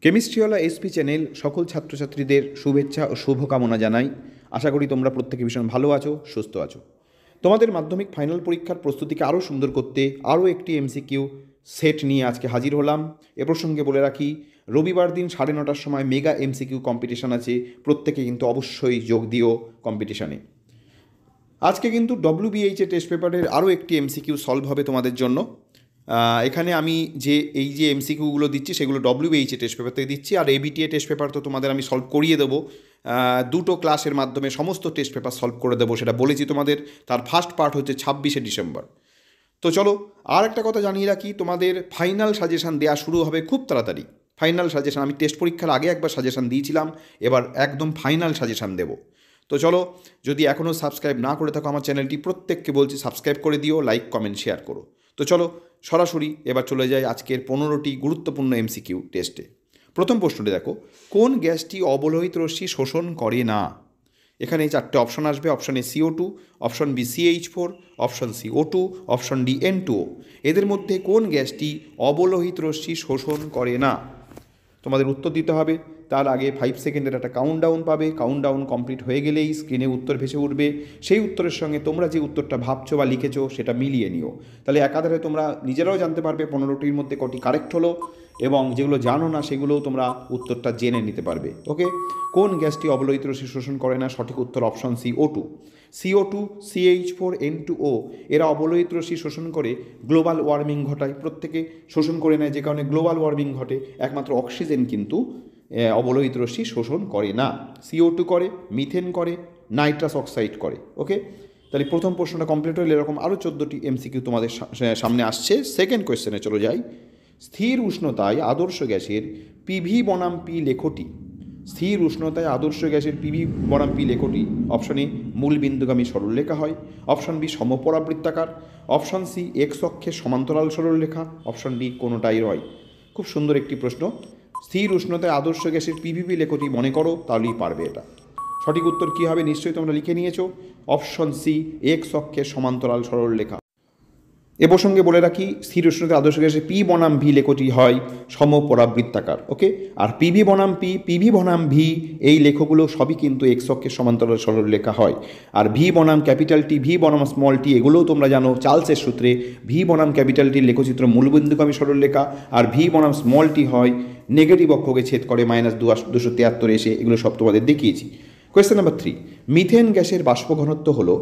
কেমিস্ট্রিওয়ালা SP channel সকল ছাত্রছাত্রীদের শুভেচ্ছা ও শুভকামনা জানাই। আশা করি তোমরা প্রত্যেকে ভীষণ ভালো আছো, সুস্থ আছো। তোমাদের মাধ্যমিক ফাইনাল পরীক্ষার প্রস্তুতিকে আরও সুন্দর করতে আরও একটি এমসিকিউ সেট নিয়ে আজকে হাজির হলাম। এ প্রসঙ্গে বলে রাখি, রবিবার দিন 9:30টার সময় মেগা এমসিকিউ কম্পিটিশান আছে, প্রত্যেকে কিন্তু অবশ্যই যোগ দিও কম্পিটিশানে। আজকে কিন্তু ডব্লিউবিএইচএ টেস্ট পেপারের আরও একটি এমসিকিউ সলভ হবে তোমাদের জন্য। এখানে আমি যে এমসিকিউগুলো দিচ্ছি সেগুলো ডব্লিউবিএইচএ টেস্ট পেপার থেকে দিচ্ছি, আর এবিটিএ টেস্ট পেপার তো তোমাদের আমি সলভ করিয়ে দেবো। দুটো ক্লাসের মাধ্যমে সমস্ত টেস্ট পেপার সলভ করে দেবো, সেটা বলেছি তোমাদের। তার ফার্স্ট পার্ট হচ্ছে 26শে ডিসেম্বর। তো চলো, আর একটা কথা জানিয়ে রাখি, তোমাদের ফাইনাল সাজেশান দেওয়া শুরু হবে খুব তাড়াতাড়ি। ফাইনাল সাজেশান আমি টেস্ট পরীক্ষার আগে একবার সাজেশান দিয়েছিলাম, এবার একদম ফাইনাল সাজেশান দেবো। তো চলো, যদি এখনও সাবস্ক্রাইব না করে থাকো আমার চ্যানেলটি, প্রত্যেককে বলছি সাবস্ক্রাইব করে দিও, লাইক কমেন্ট শেয়ার করো। তো চলো সরাসরি এবার চলে যাই আজকের 15টি গুরুত্বপূর্ণ এমসিকিউ টেস্টে। প্রথম প্রশ্নটি দেখো, কোন গ্যাসটি অবলোহিত রশ্মি শোষণ করে না? এখানে 4টে অপশন আসবে। Option A CO2, option B CH4, option C O2, option D N2O। এদের মধ্যে কোন গ্যাসটি অবলোহিত রশ্মি শোষণ করে না? তোমাদের উত্তর দিতে হবে। তার আগে 5 সেকেন্ডের একটা কাউন্টডাউন পাবে। কাউন্টডাউন কমপ্লিট হয়ে গেলেই স্ক্রিনে উত্তর ভেসে উঠবে। সেই উত্তরের সঙ্গে তোমরা যে উত্তরটা ভাবছো বা লিখেছো সেটা মিলিয়ে নিও। তাহলে একাধারে তোমরা নিজেরাও জানতে পারবে 15টির মধ্যে কটি কারেক্ট হলো, এবং যেগুলো জানো না সেগুলোও তোমরা উত্তরটা জেনে নিতে পারবে। ওকে, কোন গ্যাসটি অবলোহিত রশ্মি শোষণ করে না? সঠিক উত্তর option C O2। CO2, CH4, N2O এরা অবলোহিত রশ্মি শোষণ করে গ্লোবাল ওয়ার্মিং ঘটায়। প্রত্যেকে শোষণ করে নেয়, যে কারণে গ্লোবাল ওয়ার্মিং ঘটে। একমাত্র অক্সিজেন কিন্তু অবলোহিত রশ্মি শোষণ করে না। CO2 করে, মিথেন করে, নাইট্রাস অক্সাইড করে। ওকে, তাহলে প্রথম প্রশ্নটা কমপ্লিট হলে এরকম আরও 14টি এমসিকিউ তোমাদের সামনে আসছে। সেকেন্ড কোয়েশ্চেনে চলে যাই। স্থির উষ্ণতায় আদর্শ গ্যাসের PV বনাম P লেখটি। স্থির উষ্ণতায় আদর্শ গ্যাসের PV বনাম P লেখটি অপশন এ মূল বিন্দুগামী সরলরেখা হয়, অপশন বি সমপরাবৃত্তাকার, অপশন সি এক্স অক্ষের সমান্তরাল সরলরেখা, অপশন ডি কোনোটাই নয়। খুব সুন্দর একটি প্রশ্ন। স্থির উষ্ণতায় আদর্শ গ্যাসের PVP লেখটি মনে করো, তাহলেই পারবে এটা। সঠিক উত্তর কী হবে নিশ্চয়ই তোমরা লিখে নিয়েছো, অপশন সি এক্স অক্ষের সমান্তরাল সরলরেখা। এ প্রসঙ্গে বলে রাখি, স্থির উষ্ণতায় আদর্শ গ্যাসের P বনাম V লেখটি হয় সমপরাবৃত্তাকার। ওকে, আর PV বনাম P, PV বনাম V এই লেখগুলো সবই কিন্তু এক্স অক্ষের সমান্তরাল সরলরেখা হয়। আর V বনাম ক্যাপিটাল T, V বনাম স্মল টি, এগুলোও তোমরা জানো চার্লসের সূত্রে V বনাম ক্যাপিটাল টির লেখচিত্র মূলবিন্দুগামী সরলরেখা, আর V বনাম স্মল টি হয় নেগেটিভ অক্ষকে ছেদ করে -273 এসে। এগুলো সব তোমাদের দেখিয়েছি। কোয়েশ্চেন নাম্বার 3, মিথেন গ্যাসের বাষ্প ঘনত্ব হলো,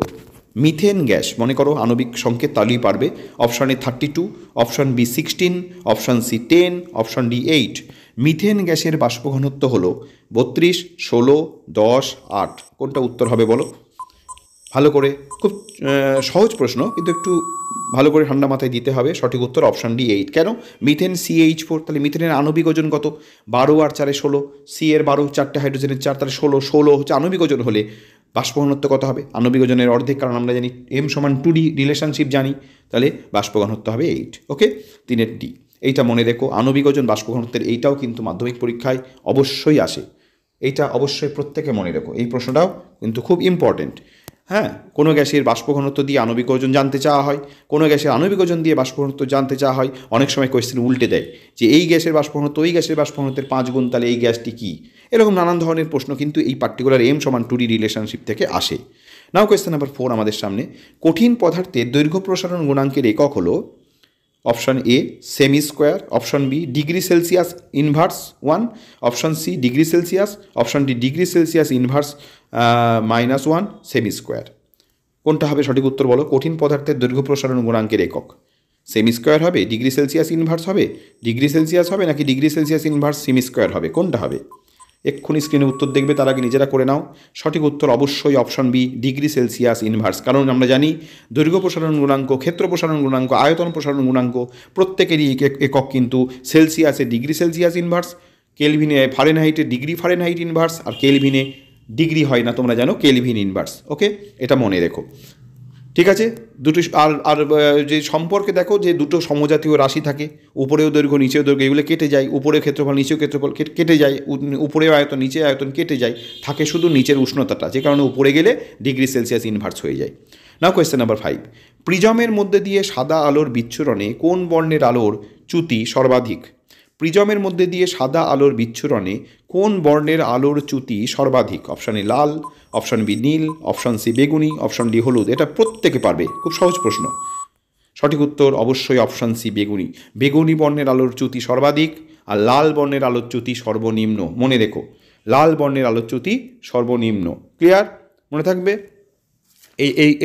মিথেন গ্যাস মনে করো আণবিক সংকেত, তাহলেই পারবে। Option A 32, option B 16, option C 10, option D 8। Methane গ্যাসের বাষ্প ঘনত্ব হলো 32, 16, 10, 8। কোনটা উত্তর হবে বলো? ভালো করে, খুব সহজ প্রশ্ন, কিন্তু একটু ভালো করে ঠান্ডা মাথায় দিতে হবে। সঠিক উত্তর অপশন ডি 8। কেন? মিথেন CH4, তাহলে মিথেনের আণবিক ওজন কত? 12 আর 4 16, সি এর 12, 4টে হাইড্রোজেনের 4, তাহলে 16 হচ্ছে আণবিক ওজন। হলে বাষ্প ঘনত্ব কত হবে? আণবিক ওজনের অর্ধেক, কারণ আমরা জানি M = 2D রিলেশনশিপ জানি, তাহলে বাষ্প ঘনত্ব হবে 8। ওকে, 3-এর ডি। এইটা মনে রেখো, আণবিক ওজন বাষ্প ঘনত্বের এইটাও কিন্তু মাধ্যমিক পরীক্ষায় অবশ্যই আসে। এইটা অবশ্যই প্রত্যেকে মনে রেখো, এই প্রশ্নটাও কিন্তু খুব ইম্পর্টেন্ট। হ্যাঁ, কোনো গ্যাসের বাষ্প ঘনত্ব দিয়ে আণবিক ওজন জানতে চাওয়া হয়, কোনো গ্যাসের আণবিক ওজন দিয়ে বাষ্প ঘনত্ব জানতে চাওয়া হয়। অনেক সময় কোয়েশ্চেন উল্টে দেয় যে এই গ্যাসের বাষ্প ঘনত্ব ওই গ্যাসের বাষ্প ঘনত্বের 5 গুণ, তাহলে এই গ্যাসটি কী? এরকম নানান ধরনের প্রশ্ন কিন্তু এই পার্টিকুলার M = 2D রিলেশনশিপ থেকে আসে। নাও কোয়েশ্চেন নাম্বার 4 আমাদের সামনে। কঠিন পদার্থের দৈর্ঘ্য প্রসারণ গুণাঙ্কের একক হলো, অপশন এ সেমি square, option B degree Celsius inverse 1, option C degree Celsius, option D degree Celsius inverse -1 সেমি স্কোয়ার। কোনটা হবে সঠিক উত্তর বলো? কঠিন পদার্থের দৈর্ঘ্য প্রসারণ গুণাঙ্কের একক সেমি স্কোয়ার হবে, ডিগ্রি সেলসিয়াস ইনভার্স হবে, ডিগ্রি সেলসিয়াস হবে, নাকি degree Celsius inverse semi square হবে? কোনটা হবে? এক্ষুনি স্ক্রিনে উত্তর দেখবে, তার আগে নিজেরা করে নাও। সঠিক উত্তর অবশ্যই option B degree Celsius inverse. কারণ আমরা জানি দৈর্ঘ্য প্রসারণ গুণাঙ্ক, ক্ষেত্র প্রসারণ গুণাঙ্ক, আয়তন প্রসারণ গুণাঙ্ক প্রত্যেকেরই একক কিন্তু সেলসিয়াসে ডিগ্রি সেলসিয়াস ইনভার্স, কেলভিনে ফারেনহাইটে ডিগ্রি ফারেনহাইট ইনভার্স, আর কেলভিনে ডিগ্রি হয় না, তোমরা জানো কেলভিন ইনভার্স। ওকে, এটা মনে রেখো। ঠিক আছে, দুটো আর যে সম্পর্কে দেখো, যে দুটো সমজাতীয় রাশি থাকে, উপরেও দৈর্ঘ্য নিচেও দৈর্ঘ্য, এগুলো কেটে যায়। উপরেও ক্ষেত্রফল নিচেও ক্ষেত্রফল কেটে যায়, উপরেও আয়তন নিচে আয়তন কেটে যায়, থাকে শুধু নিচের উষ্ণতাটা, যে কারণে উপরে গেলে ডিগ্রি সেলসিয়াস ইনভার্স হয়ে যায়। নাও কোয়েশ্চেন নাম্বার 5, প্রিজমের মধ্যে দিয়ে সাদা আলোর বিচ্ছুরণে কোন বর্ণের আলোর চ্যুতি সর্বাধিক? প্রিজমের মধ্যে দিয়ে সাদা আলোর বিচ্ছুরণে কোন বর্ণের আলোর চ্যুতি সর্বাধিক? অপশান এ লাল, অপশান বি নীল, অপশান সি বেগুনি, অপশান ডি হলুদ। এটা প্রত্যেকে পারবে, খুব সহজ প্রশ্ন। সঠিক উত্তর অবশ্যই অপশান সি বেগুনি। বেগুনি বর্ণের আলোর চ্যুতি সর্বাধিক আর লাল বর্ণের আলোর চ্যুতি সর্বনিম্ন। মনে রেখো, লাল বর্ণের আলোর চ্যুতি সর্বনিম্ন। ক্লিয়ার? মনে থাকবে।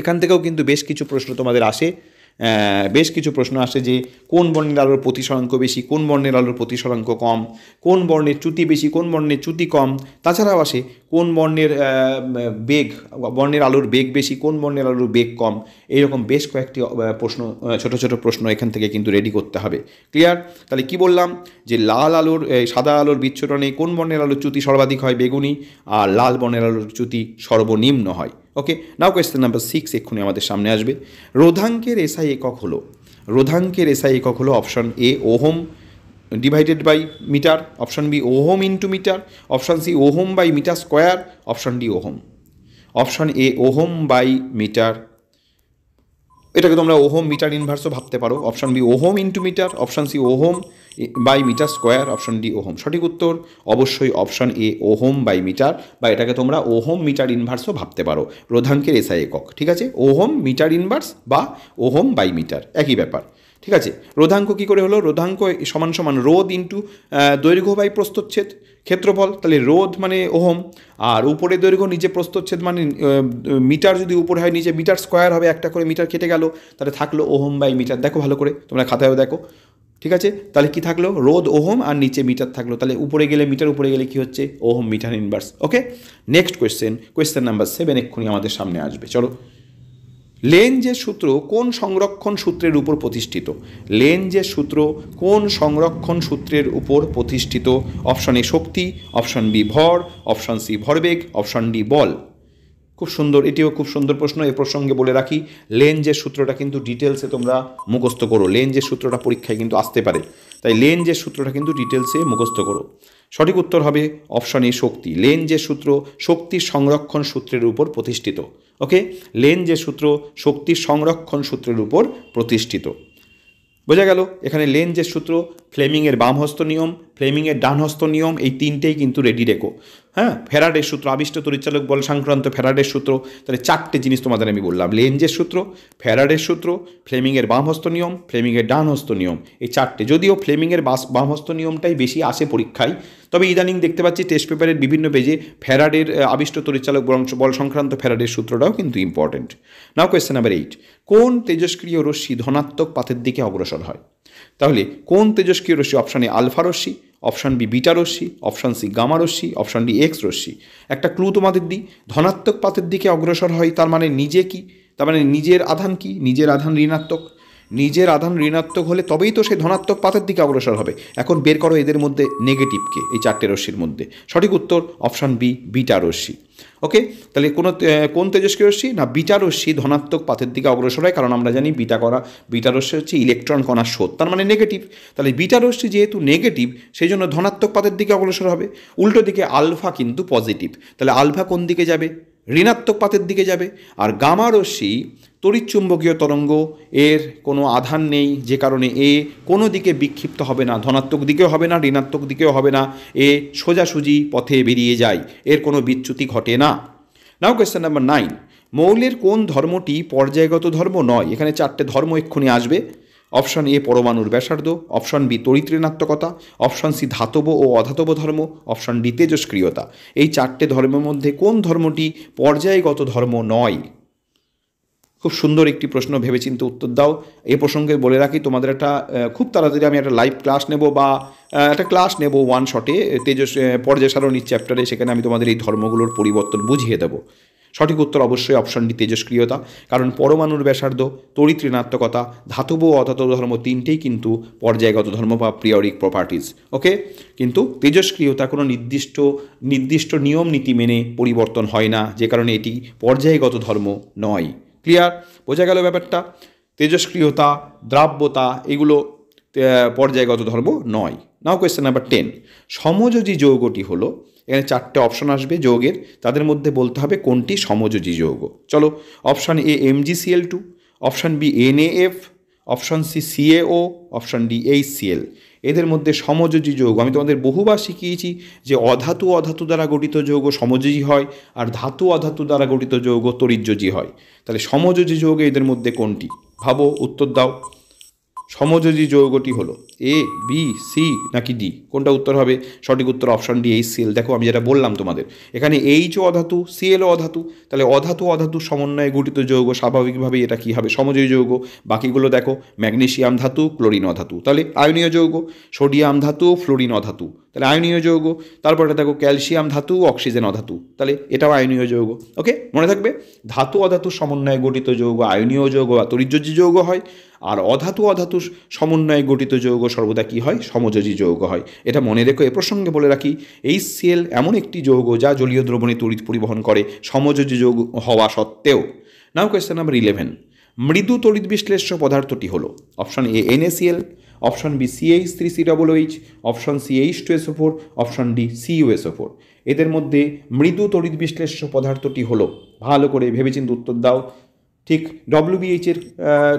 এখান থেকেও কিন্তু বেশ কিছু প্রশ্ন তোমাদের আসে, বেশ কিছু প্রশ্ন আসে যে কোন বর্ণের আলোর প্রতিসরাঙ্ক বেশি, কোন বর্ণের আলোর প্রতিসরাঙ্ক কম, কোন বর্ণের চ্যুতি বেশি, কোন বর্ণের চ্যুতি কম। তাছাড়াও আসে কোন বর্ণের বর্ণের আলোর বেগ বেশি, কোন বর্ণের আলোর বেগ কম। এইরকম বেশ কয়েকটি প্রশ্ন, ছোট ছোট প্রশ্ন এখান থেকে কিন্তু রেডি করতে হবে। ক্লিয়ার? তাহলে কি বললাম যে লাল আলোর সাদা আলোর বিচ্ছুরণে কোন বর্ণের আলোর চ্যুতি সর্বাধিক হয়? বেগুনি। আর লাল বর্ণের আলোর চ্যুতি সর্বনিম্ন হয়। ওকে, নাও কোয়েশ্চেন নাম্বার 6 এক্ষুনি আমাদের সামনে আসবে। রোধাঙ্কের এসআই একক হলো, রোধাঙ্কের এসআই একক হলো option A ohm divided by metre, option B ohm into metre, option C ohm by metre square, option D ohm. Option A ohm by metre, এটাকে তোমরা ওহম মিটার ইনভার্সও ভাবতে পারো। Option B ohm into metre, option C ohm by metre square, option D ohm. সঠিক উত্তর অবশ্যই option A ohm by metre, বা এটাকে তোমরা ওহম মিটার ইনভার্সও ভাবতে পারো। রোধাঙ্কের এসআই একক, ঠিক আছে? ওহম মিটার ইনভার্স বা ওহম বাই মিটার, একই ব্যাপার। ঠিক আছে, রোধাঙ্ক কী করে হলো? রোধাঙ্ক সমান সমান রোধ ইন্টু দৈর্ঘ্য বাই প্রস্থচ্ছেদ ক্ষেত্রফল। তাহলে রোধ মানে ওহম, আর উপরে দৈর্ঘ্য নিচে প্রস্থচ্ছেদ মানে মিটার, যদি উপরে হয় নিচে মিটার স্কোয়ার হবে, একটা করে মিটার কেটে গেল, তাহলে থাকলো ওহম বাই মিটার। দেখো ভালো করে, তোমরা খাতায়ও দেখো। ঠিক আছে, তাহলে কি থাকলো? রোধ ওহম আর নিচে মিটার থাকলো। তাহলে উপরে গেলে মিটার, উপরে গেলে কি হচ্ছে? Ohm metre inverse. Okay, next question number 7 এক্ষুনি আমাদের সামনে আসবে। চলো, লেঞ্জের সূত্র কোন সংরক্ষণ সূত্রের উপর প্রতিষ্ঠিত? লেঞ্জের সূত্র কোন সংরক্ষণ সূত্রের উপর প্রতিষ্ঠিত? অপশান এ শক্তি, অপশান বি ভর, অপশান সি ভরবেগ, অপশান ডি বল। খুব সুন্দর, এটিও খুব সুন্দর প্রশ্ন। এ প্রসঙ্গে বলে রাখি, লেঞ্জের সূত্রটা কিন্তু ডিটেলসে তোমরা মুখস্থ করো। লেঞ্জের সূত্রটা পরীক্ষায় কিন্তু আসতে পারে, তাই লেঞ্জের সূত্রটা কিন্তু ডিটেলসে মুখস্থ করো। সঠিক উত্তর হবে অপশান এ শক্তি। লেঞ্জের সূত্র শক্তির সংরক্ষণ সূত্রের উপর প্রতিষ্ঠিত। ওকে, লেঞ্জের সূত্র শক্তির সংরক্ষণ সূত্রের উপর প্রতিষ্ঠিত। বোঝা গেল? এখানে লেঞ্জের সূত্র, ফ্লেমিংয়ের বামহস্ত নিয়ম, ফ্লেমিংয়ের ডানহস্ত নিয়ম, এই তিনটেই কিন্তু রেডি রেখো। হ্যাঁ, ফ্যারাডের সূত্র, আবিষ্ট তড়িৎচালক বল সংক্রান্ত ফ্যারাডের সূত্র। তাহলে 4টে জিনিস তোমাদের আমি বললাম: লেঞ্জের সূত্র, ফ্যারাডের সূত্র, ফ্লেমিংয়ের বামহস্ত নিয়ম, ফ্লেমিংয়ের ডানহস্ত নিয়ম। এই 4টে, যদিও ফ্লেমিংয়ের বামহস্ত নিয়মটাই বেশি আসে পরীক্ষায়, তবে ইদানিং দেখতে পাচ্ছি টেস্ট পেপারের বিভিন্ন পেজে ফ্যারাডের আবিষ্ট তড়িৎচালক বল সংক্রান্ত ফ্যারাডের সূত্রটাও কিন্তু ইম্পর্টেন্ট। নাও কোয়েশ্চেন নাম্বার 8, কোন তেজস্ক্রিয় রশ্মি ধনাত্মক পাথের দিকে অগ্রসর হয়? তাহলে কোন তেজস্ক্রিয় রশ্মি? অপশান এ আলফা রশ্মি, অপশান বি বিটা রশ্মি, অপশান সি গামা রশ্মি, অপশান ডি এক্স রশ্মি। একটা ক্লু তোমাদের দিই, ধনাত্মক পাথের দিকে অগ্রসর হয় তার মানে নিজে কি? তার মানে নিজের আধান কি? নিজের আধান ঋণাত্মক। নিজের আধান ঋণাত্মক হলে তবেই তো সে ধনাত্মক পাথের দিকে অগ্রসর হবে। এখন বের করো এদের মধ্যে নেগেটিভকে, এই 4টে রশ্মির মধ্যে। সঠিক উত্তর অপশান বি বিটা রশ্মি। ওকে, তাহলে কোন তেজস্ক্রিয় রশ্মি? না, বিটা রশ্মি ধনাত্মক পাথের দিকে অগ্রসর হয়, কারণ আমরা জানি বিটা রশ্মি হচ্ছে ইলেকট্রন কণার স্রোত, তার মানে নেগেটিভ। তাহলে বিটা রশ্মি যেহেতু নেগেটিভ, সেই জন্য ধনাত্মক পাথের দিকে অগ্রসর হবে। উল্টো দিকে আলফা কিন্তু পজিটিভ, তাহলে আলফা কোন দিকে যাবে? ঋণাত্মক পাথের দিকে যাবে। আর গামা রশ্মি তড়িৎচুম্বকীয় তরঙ্গ, এর কোনো আধান নেই, যে কারণে এ কোনো দিকে বিক্ষিপ্ত হবে না, ধনাত্মক দিকেও হবে না, ঋণাত্মক দিকেও হবে না, এ সোজাসুজি পথে বেরিয়ে যায়, এর কোনো বিচ্যুতি ঘটে না। নাও কোয়েশ্চেন নাম্বার 9, মৌলের কোন ধর্মটি পর্যায়গত ধর্ম নয়? এখানে 4টে ধর্ম এক্ষুনি আসবে। অপশান এ পরমাণুর ব্যাসার্ধ, অপশান বি তড়িৎ ঋণাত্মকতা, অপশান সি ধাতব ও অধাতব ধর্ম, অপশান ডি তেজস্ক্রিয়তা। এই 4টে ধর্মের মধ্যে কোন ধর্মটি পর্যায়গত ধর্ম নয়? খুব সুন্দর একটি প্রশ্ন, ভেবেচিন্তে উত্তর দাও। এ প্রসঙ্গে বলে রাখি, তোমাদের একটা খুব তাড়াতাড়ি আমি একটা লাইভ ক্লাস নেব, বা একটা ক্লাস নেব ওয়ান শটে পর্যায় সারণীর চ্যাপ্টারে, সেখানে আমি তোমাদের এই ধর্মগুলোর পরিবর্তন বুঝিয়ে দেবো। সঠিক উত্তর অবশ্যই অপশান ডি তেজস্ক্রিয়তা, কারণ পরমাণুর ব্যাসার্ধ, তড়িৎ ঋণাত্মকতা, ধাতব ও অধাতব ধর্ম তিনটেই কিন্তু পর্যায়গত ধর্ম বা পিরিয়ডিক প্রপার্টিজ। ওকে, কিন্তু তেজস্ক্রিয়তা কোনো নির্দিষ্ট নিয়ম নীতি মেনে পরিবর্তন হয় না, যে কারণে এটি পর্যায়গত ধর্ম নয়। ক্লিয়ার? বোঝা গেল ব্যাপারটা? তেজস্ক্রিয়তা, দ্রাব্যতা এগুলো পর্যায়গত ধর্ম নয়। নাও কোয়েশ্চেন নাম্বার 10, সমযোজী যৌগটি হলো, এখানে 4টে অপশন আসবে যৌগের, তাদের মধ্যে বলতে হবে কোনটি সমযোজী যৌগ। চলো, option A MgCl2, option B NaF, option C CaO, option D HCl। এদের মধ্যে সমযোজী যৌগ, আমি তোমাদের বহুবার শিখিয়েছি যে অধাতু অধাতু দ্বারা গঠিত যৌগ সমযোজী হয়, আর ধাতু অধাতু দ্বারা গঠিত যৌগ তড়িৎযোজী হয়। তাহলে সমযোজী যৌগ এদের মধ্যে কোনটি? ভাবো, উত্তর দাও। সমযোজী যৌগটি হলো এ, বি, সি নাকি ডি? কোনটা উত্তর হবে? সঠিক উত্তর অপশন ডি, HCl। দেখো আমি যেটা বললাম তোমাদের, এখানে এইচও অধাতু, সিএলও অধাতু, তাহলে অধাতু অধাতু সমন্বয়ে গঠিত যৌগ, স্বাভাবিকভাবেই এটা কী হবে? সমযোজী যৌগ। বাকিগুলো দেখো, ম্যাগনেসিয়াম ধাতু, ক্লোরিন অধাতু, তাহলে আয়নীয় যৌগ। সোডিয়াম ধাতু, ফ্লোরিন অধাতু, তাহলে আয়নীয় যৌগ। তারপরে দেখো ক্যালসিয়াম ধাতু, অক্সিজেন অধাতু, তাহলে এটাও আয়নীয় যৌগ। ওকে, মনে থাকবে, ধাতু অধাতু সমন্বয়ে গঠিত যৌগ আয়নীয় যৌগ বা তড়িৎযোজী যৌগ হয়, আর অধাতু অধাতু সমন্বয়ে গঠিত যৌগ সর্বদা কী হয়? সমযোজী যৌগ হয়। এটা মনে রেখো। এ প্রসঙ্গে বলে রাখি, HCl এমন একটি যৌগ যা জলীয় দ্রবণে তড়িৎ পরিবহন করে সমযোজী যৌগ হওয়া সত্ত্বেও। নাও কোয়েশ্চেন নাম্বার 11, মৃদু তড়িৎ বিশ্লেষ্য পদার্থটি হলো option A NaCl, option B CH3COOH, option C H2SO4, option D CuSO4। এদের মধ্যে মৃদু তড়িৎ বিশ্লেষ্য পদার্থটি হলো, ভালো করে ভেবেচিন্তে উত্তর দাও। ঠিক WBH এর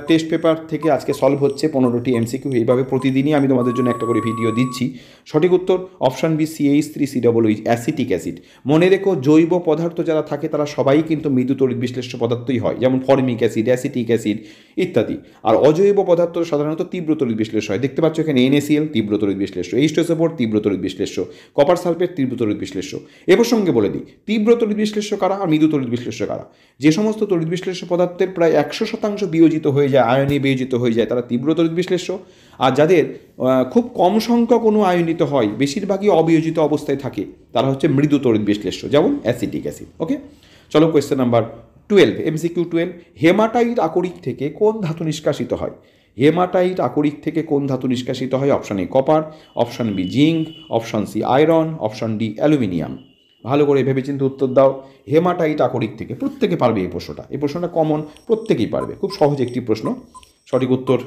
টেস্ট পেপার থেকে আজকে সলভ হচ্ছে 15টি MCQ, এইভাবে প্রতিদিনই আমি তোমাদের জন্য একটা করে ভিডিও দিচ্ছি। সঠিক উত্তর option B CH3COOH, acetic acid. মনে রেখো, জৈব পদার্থ যারা থাকে তারা সবাই কিন্তু মৃদু তড়িৎ বিশ্লেষ্য পদার্থই হয়, যেমন ফর্মিক অ্যাসিড, অ্যাসিটিক অ্যাসিড ইত্যাদি। আর অজৈব পদার্থ সাধারণত তীব্র তড়িৎ বিশ্লেষ্য হয়। দেখতে পাচ্ছ এখানে NaCl তীব্র তড়িৎ বিশ্লেষ্য, H2SO4 তীব্র তড়িৎ বিশ্লেষ্য, কপার সালফেট তীব্র তড়িৎ বিশ্লেষ্য। এ প্রসঙ্গে বলে দিই, তীব্র তড়িৎ বিশ্লেষ্য কারা আর মৃদু তড়িৎ বিশ্লেষ্য কারা? যে সমস্ত তড়িৎ বিশ্লেষ্য পদার্থের প্রায় 100% বিয়োজিত হয়ে যায়, আয়নে বিয়োজিত হয়ে যায়, তারা তীব্র তড়িৎ বিশ্লেষ্য। আর যাদের খুব কম সংখ্যক অণু আয়নিত হয়, বেশিরভাগই অবিয়োজিত অবস্থায় থাকে, তারা হচ্ছে মৃদু তড়িৎ বিশ্লেষ্য, যেমন অ্যাসিটিক অ্যাসিড। ওকে, চলো কোয়েশ্চেন নাম্বার 12, MCQ 12, হেমাটাইট আকরিক থেকে কোন ধাতু নিষ্কাশিত হয়? হেমাটাইট আকরিক থেকে কোন ধাতু নিষ্কাশিত হয়? Option A copper, option B zinc, option C iron, option D aluminium. ভালো করে ভেবেচিন্তে উত্তর দাও। হেমাটাইট আকরিক থেকে, প্রত্যেকে পারবে এই প্রশ্নটা, এই প্রশ্নটা কমন, প্রত্যেকেই পারবে, খুব সহজ একটি প্রশ্ন। সঠিক উত্তর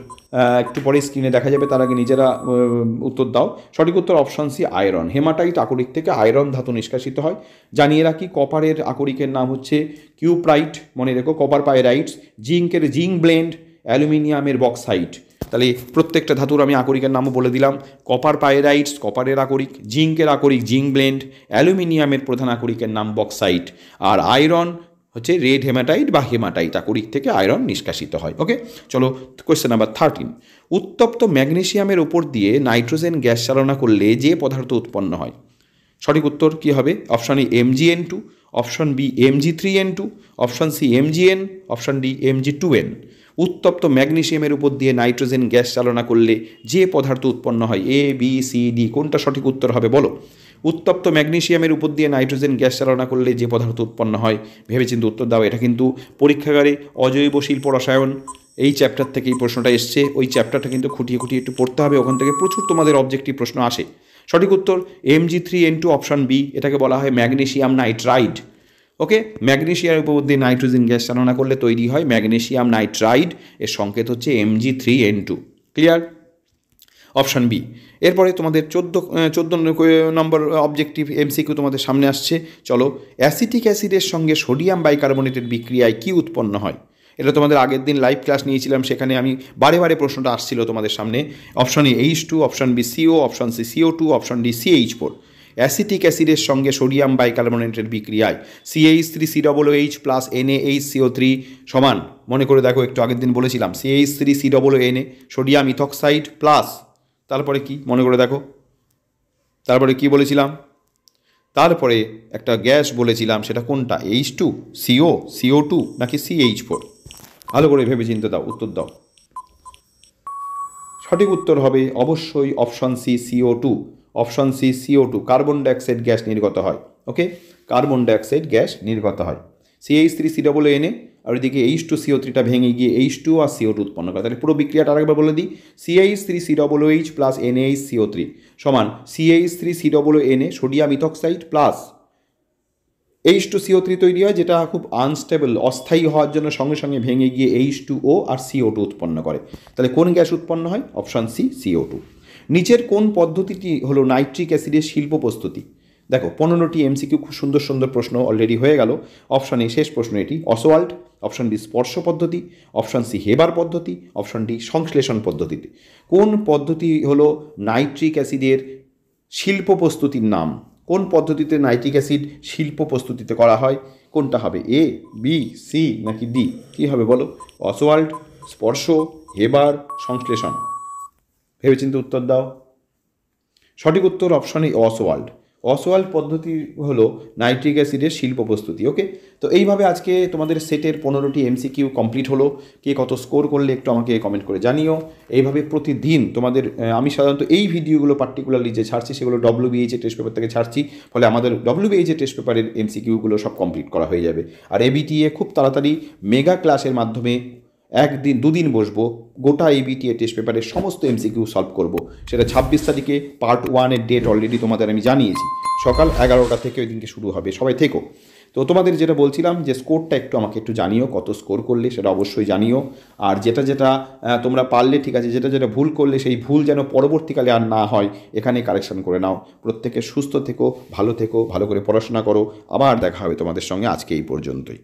একটু পরে স্ক্রিনে দেখা যাবে, তার আগে নিজেরা উত্তর দাও। সঠিক উত্তর অপশন সি আয়রন। হেমাটাইট আকরিক থেকে আয়রন ধাতু নিষ্কাশিত হয়। জানিয়ে রাখি, কপারের আকরিকের নাম হচ্ছে কিউপ্রাইট, মনে রেখো, কপার পাইরাইটস। জিঙ্কের জিঙ্ক ব্লেন্ড, অ্যালুমিনিয়ামের বক্সাইট। তাহলে প্রত্যেকটা ধাতুর আমি আকরিকের নামও বলে দিলাম। কপার পাইরাইটস কপারের আকরিক, জিঙ্কের আকরিক জিঙ্ক ব্লেন্ড, অ্যালুমিনিয়ামের প্রধান আকরিকের নাম বক্সাইট, আর আয়রন হচ্ছে রেড হেমাটাইট বা হেমাটাইট আকরিক থেকে আয়রন নিষ্কাশিত হয়। ওকে, চলো কোয়েশ্চেন নাম্বার 13, উত্তপ্ত ম্যাগনেসিয়ামের ওপর দিয়ে নাইট্রোজেন গ্যাস চালনা করলে যে পদার্থ উৎপন্ন হয়? সঠিক উত্তর কী হবে? Option A MgN2, option B Mg3N2, option C MgN, option D Mg2N। উত্তপ্ত ম্যাগনেসিয়ামের উপর দিয়ে নাইট্রোজেন গ্যাস চালনা করলে যে পদার্থ উৎপন্ন হয়, A, B, C, D, কোনটা সঠিক উত্তর হবে বলো? উত্তপ্ত ম্যাগনেসিয়ামের উপর দিয়ে নাইট্রোজেন গ্যাস চালনা করলে যে পদার্থ উৎপন্ন হয়, ভেবেচিন্তে উত্তর দাও। এটা কিন্তু পরীক্ষাগারে অজৈব শিল্প রসায়ন এই চ্যাপ্টার থেকে এই প্রশ্নটা এসছে। ওই চ্যাপ্টারটা কিন্তু খুঁটিয়ে খুঁটিয়ে একটু পড়তে হবে, ওখান থেকে প্রচুর তোমাদের অবজেক্টিভ প্রশ্ন আসে। সঠিক উত্তর Mg3N2, অপশন বি, এটাকে বলা হয় ম্যাগনেসিয়াম নাইট্রাইড। ওকে, ম্যাগনেসিয়ামের উপর দিয়ে নাইট্রোজেন গ্যাস চালনা করলে তৈরি হয় ম্যাগনেসিয়াম নাইট্রাইড, এর সংকেত হচ্ছে Mg3N2। ক্লিয়ার? Option B. এরপরে তোমাদের 14 নম্বর অবজেক্টিভ MCQ তোমাদের সামনে আসছে। চলো, অ্যাসিটিক অ্যাসিডের সঙ্গে সোডিয়াম বাইকার্বনেটের বিক্রিয়ায় কী উৎপন্ন হয়? এটা তোমাদের আগের দিন লাইভ ক্লাস নিয়েছিলাম, সেখানে আমি বারে বারে প্রশ্নটা আসছিল তোমাদের সামনে। Option A H2, option B CO, option C CO2, option D CH4। Acetic অ্যাসিডের সঙ্গে সোডিয়াম বাইকার্বনেটের বিক্রিয়ায় CH3COOH প্লাস NaHCO3 সমান, মনে করে দেখো, একটু আগের দিন বলেছিলাম CH3COONA, সোডিয়াম ইথক্সাইড প্লাস, তারপরে কি মনে করে দেখো, তারপরে কি বলেছিলাম? তারপরে একটা গ্যাস বলেছিলাম, সেটা কোনটা? H2, CO, CO2 নাকি CH4? ভালো করে ভেবে চিন্তে দাও, উত্তর দাও। সঠিক উত্তর হবে অবশ্যই option C CO2। Option C CO2, carbon dioxide gas নির্গত হয়। ওকে, কার্বন ডাইঅক্সাইড গ্যাস নির্গত হয়। CH3COONA আর ওইদিকে H2CO3টা ভেঙে গিয়ে H2 আর CO2 উৎপন্ন করে। তাহলে পুরো বিক্রিয়াটা আরেকবার বলে দিই, CH3COOH প্লাস NaHCO3 সমান CH3COONA sodium ethoxide plus H2CO3 তৈরি হয়, যেটা খুব আনস্টেবল, অস্থায়ী হওয়ার জন্য সঙ্গে সঙ্গে ভেঙে গিয়ে H2O আর CO2 উৎপন্ন করে। তাহলে কোন গ্যাস উৎপন্ন হয়? Option C CO2। নিচের কোন পদ্ধতিটি হলো নাইট্রিক অ্যাসিডের শিল্প প্রস্তুতি? দেখো 15টি এমসিকিউ খুব সুন্দর সুন্দর প্রশ্ন অলরেডি হয়ে গেল। অপশান এ শেষ প্রশ্ন এটি অসওয়াল্ড, অপশান বি স্পর্শ পদ্ধতি, অপশান সি হেবার পদ্ধতি, অপশান ডি সংশ্লেষণ পদ্ধতিতে। কোন পদ্ধতি হলো নাইট্রিক অ্যাসিডের শিল্প প্রস্তুতির নাম? কোন পদ্ধতিতে নাইট্রিক অ্যাসিড শিল্প প্রস্তুতিতে করা হয়? কোনটা হবে, এ, বি, সি নাকি ডি? কী হবে বলো? অসওয়াল্ড, স্পর্শ, হেবার, সংশ্লেষণ। ভেবেচিন্তে উত্তর দাও। সঠিক উত্তর অপশানে অসওয়াল্ড। অসওয়াল্ড পদ্ধতি হলো নাইট্রিক অ্যাসিডের শিল্প প্রস্তুতি। ওকে, তো এইভাবে আজকে তোমাদের সেটের 15টি এমসিকিউ কমপ্লিট হলো। কে কত স্কোর করলে একটু আমাকে কমেন্ট করে জানিও। এইভাবে প্রতিদিন তোমাদের আমি সাধারণত এই ভিডিওগুলো পার্টিকুলারলি যে ছাড়ছি সেগুলো WBH টেস্ট পেপার থেকে ছাড়ছি, ফলে আমাদের WBH টেস্ট পেপারের এমসিকিউগুলো সব কমপ্লিট করা হয়ে যাবে। আর ABTA খুব তাড়াতাড়ি মেগা ক্লাসের মাধ্যমে একদিন দুদিন বসবো, গোটা ABTA টেস্ট পেপারের সমস্ত এমসিকিউ সলভ করব। সেটা 26 তারিখে পার্ট 1-এর ডেট অলরেডি তোমাদের আমি জানিয়েছি, সকাল 11টা থেকে ওই দিনকে শুরু হবে। সবাই থেকো। তো তোমাদের যেটা বলছিলাম যে স্কোরটা আমাকে একটু জানিও, কত স্কোর করলে সেটা অবশ্যই জানিও। আর যেটা তোমরা পারলে ঠিক আছে, যেটা ভুল করলে সেই ভুল যেন পরবর্তীকালে আর না হয়, এখানে কারেকশন করে নাও। প্রত্যেকে সুস্থ থেকো, ভালো থেকো, ভালো করে পড়াশোনা করো। আবার দেখা হবে তোমাদের সঙ্গে, আজকে এই পর্যন্তই।